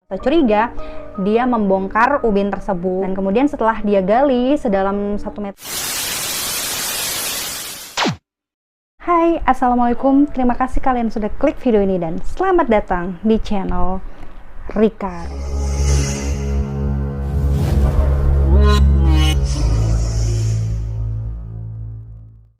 Curiga, dia membongkar ubin tersebut dan kemudian setelah dia gali sedalam 1 meter. Hai, assalamualaikum. Terima kasih kalian sudah klik video ini dan selamat datang di channel Rika.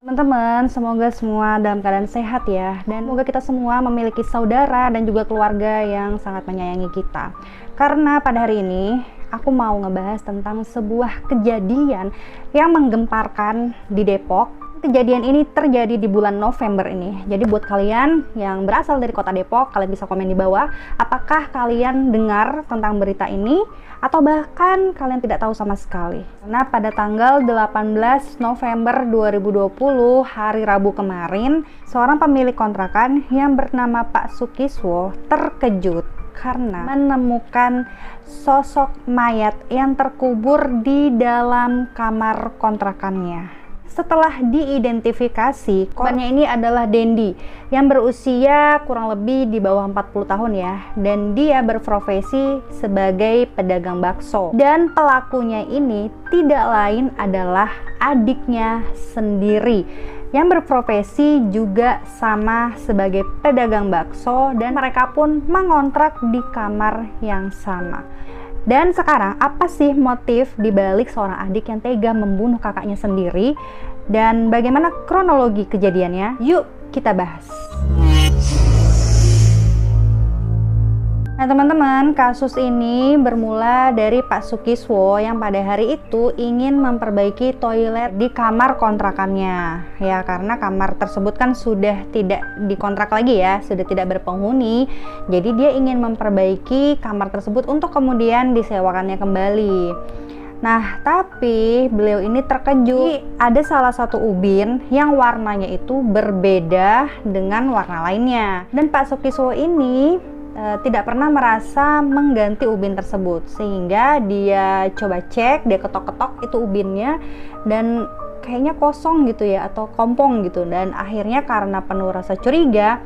Teman-teman, semoga semua dalam keadaan sehat ya, dan semoga kita semua memiliki saudara dan juga keluarga yang sangat menyayangi kita. Karena pada hari ini aku mau ngebahas tentang sebuah kejadian yang menggemparkan di Depok. Kejadian ini terjadi di bulan November ini. Jadi buat kalian yang berasal dari kota Depok, kalian bisa komen di bawah apakah kalian dengar tentang berita ini atau bahkan kalian tidak tahu sama sekali. Karena pada tanggal 18 November 2020, hari Rabu kemarin, seorang pemilik kontrakan yang bernama Pak Sukiswo terkejut karena menemukan sosok mayat yang terkubur di dalam kamar kontrakannya. Setelah diidentifikasi, korbannya ini adalah Dendi yang berusia kurang lebih di bawah 40 tahun ya, dan dia berprofesi sebagai pedagang bakso. Dan pelakunya ini tidak lain adalah adiknya sendiri yang berprofesi juga sama sebagai pedagang bakso, dan mereka pun mengontrak di kamar yang sama. Dan sekarang apa sih motif dibalik seorang adik yang tega membunuh kakaknya sendiri, dan bagaimana kronologi kejadiannya? Yuk kita bahas. Nah teman-teman, kasus ini bermula dari Pak Sukiswo yang pada hari itu ingin memperbaiki toilet di kamar kontrakannya. Ya, karena kamar tersebut kan sudah tidak dikontrak lagi ya, sudah tidak berpenghuni. Jadi dia ingin memperbaiki kamar tersebut untuk kemudian disewakannya kembali. Nah, tapi beliau ini terkejut. Ada salah satu ubin yang warnanya itu berbeda dengan warna lainnya. Dan Pak Sukiswo ini tidak pernah merasa mengganti ubin tersebut, sehingga dia coba cek, dia ketok-ketok itu ubinnya dan kayaknya kosong gitu ya, atau kompong gitu. Dan akhirnya karena penuh rasa curiga,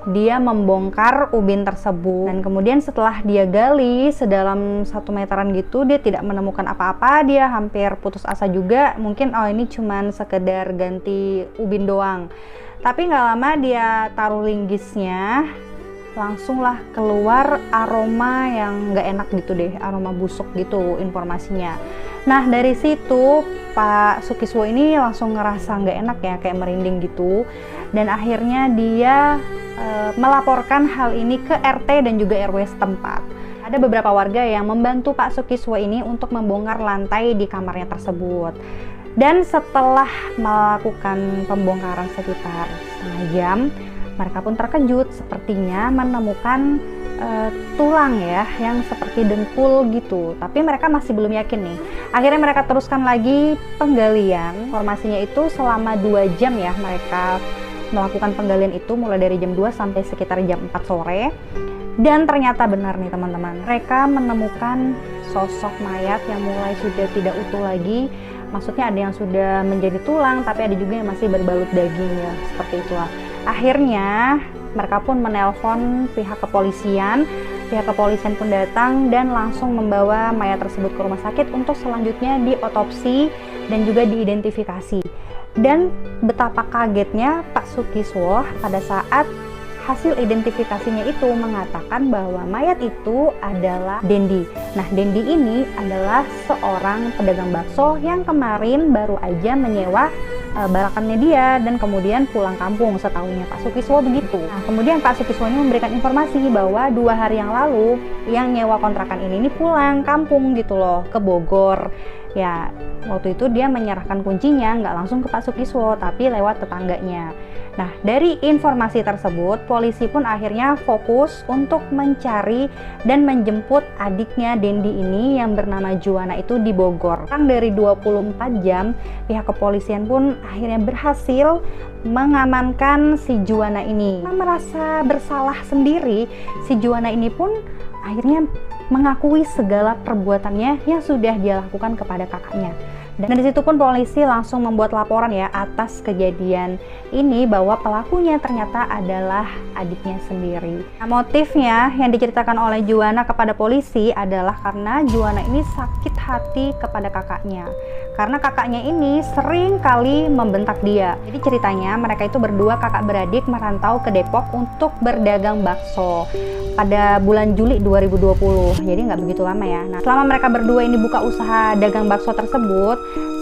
dia membongkar ubin tersebut, dan kemudian setelah dia gali sedalam 1 meteran gitu, dia tidak menemukan apa-apa. Dia hampir putus asa juga, mungkin ini cuman sekedar ganti ubin doang. Tapi nggak lama dia taruh linggisnya, langsunglah keluar aroma yang nggak enak gitu deh, aroma busuk gitu informasinya. Nah dari situ Pak Sukiswo ini langsung ngerasa nggak enak ya, kayak merinding gitu, dan akhirnya dia melaporkan hal ini ke RT dan juga RW setempat. Ada beberapa warga yang membantu Pak Sukiswo ini untuk membongkar lantai di kamarnya tersebut. Dan setelah melakukan pembongkaran sekitar setengah jam, mereka pun terkejut sepertinya menemukan tulang ya yang seperti dengkul gitu. Tapi mereka masih belum yakin nih. Akhirnya mereka teruskan lagi penggalian. Informasinya itu selama 2 jam ya mereka melakukan penggalian itu, mulai dari jam 2 sampai sekitar jam 4 sore. Dan ternyata benar nih teman-teman, mereka menemukan sosok mayat yang mulai sudah tidak utuh lagi. Maksudnya ada yang sudah menjadi tulang, tapi ada juga yang masih berbalut daging ya, seperti itulah. Akhirnya mereka pun menelpon pihak kepolisian. Pihak kepolisian pun datang dan langsung membawa mayat tersebut ke rumah sakit untuk selanjutnya diotopsi dan juga diidentifikasi. Dan betapa kagetnya Pak Sukiswo pada saat hasil identifikasinya itu mengatakan bahwa mayat itu adalah Dendi. Nah, Dendi ini adalah seorang pedagang bakso yang kemarin baru aja menyewa barakannya dia dan kemudian pulang kampung setahunya Pak Sukiswo begitu. Nah, kemudian Pak Sukiswo ini memberikan informasi bahwa 2 hari yang lalu yang nyewa kontrakan ini pulang kampung gitu loh, ke Bogor. Ya, waktu itu dia menyerahkan kuncinya nggak langsung ke Pak Sukiswo, tapi lewat tetangganya. Nah, dari informasi tersebut, polisi pun akhirnya fokus untuk mencari dan menjemput adiknya Dendi ini yang bernama Juwana itu di Bogor. Kurang dari 24 jam, pihak kepolisian pun akhirnya berhasil mengamankan si Juwana ini. Karena merasa bersalah sendiri, si Juwana ini pun akhirnya mengakui segala perbuatannya yang sudah dia lakukan kepada kakaknya. Dan di situ pun polisi langsung membuat laporan ya atas kejadian ini, bahwa pelakunya ternyata adalah adiknya sendiri. Nah, motifnya yang diceritakan oleh Juwana kepada polisi adalah karena Juwana ini sakit hati kepada kakaknya. Karena kakaknya ini sering kali membentak dia. Jadi ceritanya mereka itu berdua kakak beradik merantau ke Depok untuk berdagang bakso pada bulan Juli 2020. Jadi nggak begitu lama ya. Nah, selama mereka berdua ini buka usaha dagang bakso tersebut,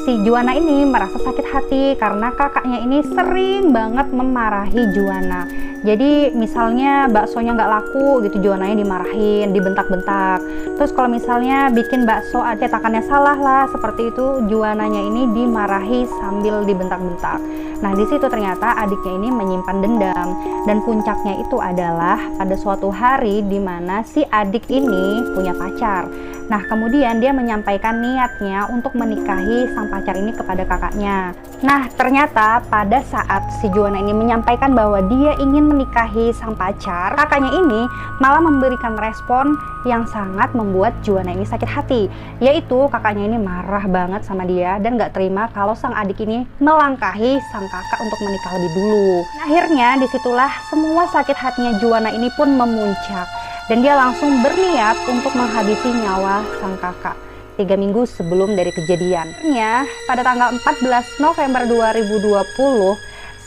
si Juwana ini merasa sakit hati karena kakaknya ini sering banget memarahi Juwana. Jadi misalnya baksonya nggak laku gitu, Juwananya dimarahin, dibentak-bentak. Terus kalau misalnya bikin bakso cetakannya salah lah, seperti itu, Juwananya ini dimarahi sambil dibentak-bentak. Nah, di situ ternyata adiknya ini menyimpan dendam, dan puncaknya itu adalah pada suatu hari di mana si adik ini punya pacar. Nah, kemudian dia menyampaikan niatnya untuk menikahi sang pacar ini kepada kakaknya. Nah, ternyata pada saat si Juwana ini menyampaikan bahwa dia ingin menikahi sang pacar, kakaknya ini malah memberikan respon yang sangat membuat Juwana ini sakit hati, yaitu kakaknya ini marah banget sama dia dan gak terima kalau sang adik ini melangkahi sang kakak untuk menikah lebih dulu. Nah, akhirnya disitulah semua sakit hatinya Juwana ini pun memuncak, dan dia langsung berniat untuk menghabisi nyawa sang kakak 3 minggu sebelum dari kejadian. Akhirnya pada tanggal 14 November 2020,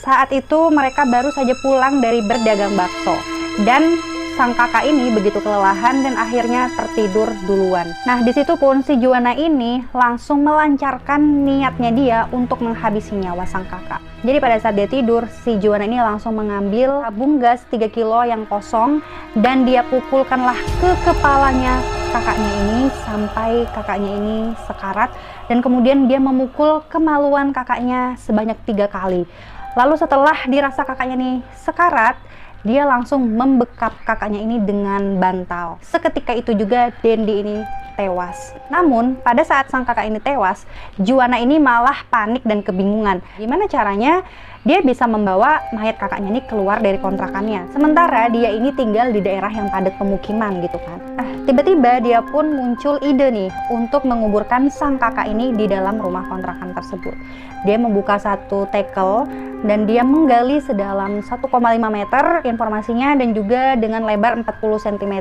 saat itu mereka baru saja pulang dari berdagang bakso, dan sang kakak ini begitu kelelahan dan akhirnya tertidur duluan. Nah, di situ pun si Juwana ini langsung melancarkan niatnya dia untuk menghabisi nyawa sang kakak. Jadi pada saat dia tidur, si Juwana ini langsung mengambil tabung gas 3 kilo yang kosong dan dia pukulkanlah ke kepalanya kakaknya ini sampai kakaknya ini sekarat, dan kemudian dia memukul kemaluan kakaknya sebanyak 3 kali. Lalu setelah dirasa kakaknya ini sekarat, dia langsung membekap kakaknya ini dengan bantal. Seketika itu juga Dendi ini tewas. Namun pada saat sang kakak ini tewas, Juwana ini malah panik dan kebingungan. Gimana caranya dia bisa membawa mayat kakaknya ini keluar dari kontrakannya, sementara dia ini tinggal di daerah yang padat pemukiman gitu kan. Tiba-tiba dia pun muncul ide nih untuk menguburkan sang kakak ini di dalam rumah kontrakan tersebut. Dia membuka satu tekel dan dia menggali sedalam 1,5 meter informasinya, dan juga dengan lebar 40 cm.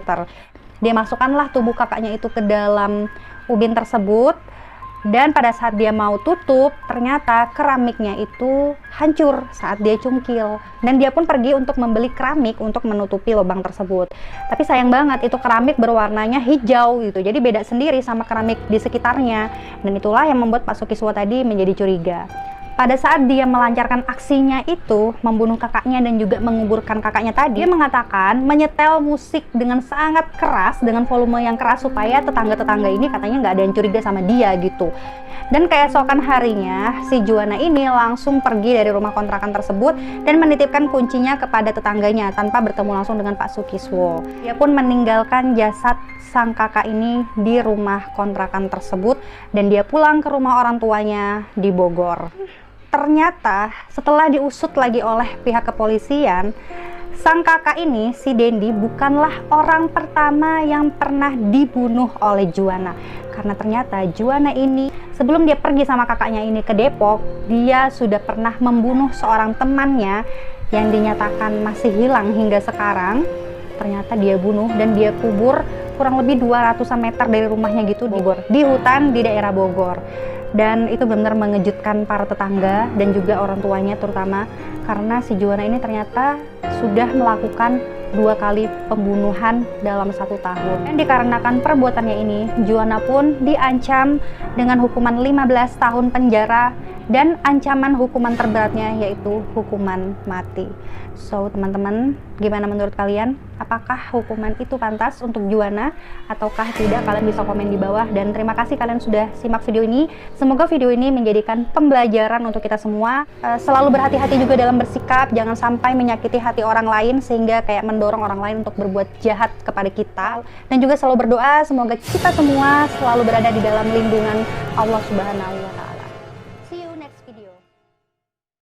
Dia masukkanlah tubuh kakaknya itu ke dalam ubin tersebut, dan pada saat dia mau tutup, ternyata keramiknya itu hancur saat dia cungkil. Dan dia pun pergi untuk membeli keramik untuk menutupi lubang tersebut. Tapi sayang banget, itu keramik berwarnanya hijau gitu, jadi beda sendiri sama keramik di sekitarnya. Dan itulah yang membuat Pak Sukiswo tadi menjadi curiga. Pada saat dia melancarkan aksinya itu, membunuh kakaknya dan juga menguburkan kakaknya tadi, dia mengatakan menyetel musik dengan sangat keras, dengan volume yang keras, supaya tetangga-tetangga ini katanya nggak ada yang curiga sama dia gitu. Dan keesokan harinya, si Juwana ini langsung pergi dari rumah kontrakan tersebut dan menitipkan kuncinya kepada tetangganya tanpa bertemu langsung dengan Pak Sukiswo. Dia pun meninggalkan jasad sang kakak ini di rumah kontrakan tersebut, dan dia pulang ke rumah orang tuanya di Bogor. Ternyata setelah diusut lagi oleh pihak kepolisian, sang kakak ini, si Dendi, bukanlah orang pertama yang pernah dibunuh oleh Juwana. Karena ternyata Juwana ini, sebelum dia pergi sama kakaknya ini ke Depok, dia sudah pernah membunuh seorang temannya yang dinyatakan masih hilang hingga sekarang. Ternyata dia bunuh dan dia kubur kurang lebih 200 meter dari rumahnya gitu, di hutan di daerah Bogor. Dan itu benar-benar mengejutkan para tetangga dan juga orang tuanya terutama, karena si Juwana ini ternyata sudah melakukan 2 kali pembunuhan dalam 1 tahun. Dan dikarenakan perbuatannya ini, Juwana pun diancam dengan hukuman 15 tahun penjara dan ancaman hukuman terberatnya yaitu hukuman mati. So teman-teman, gimana menurut kalian? Apakah hukuman itu pantas untuk Juwana ataukah tidak? Kalian bisa komen di bawah, dan terima kasih kalian sudah simak video ini. Semoga video ini menjadikan pembelajaran untuk kita semua. Selalu berhati-hati juga dalam bersikap, jangan sampai menyakiti hati orang lain sehingga kayak mendorong orang lain untuk berbuat jahat kepada kita. Dan juga selalu berdoa semoga kita semua selalu berada di dalam lindungan Allah Subhanahu wa Ta'ala.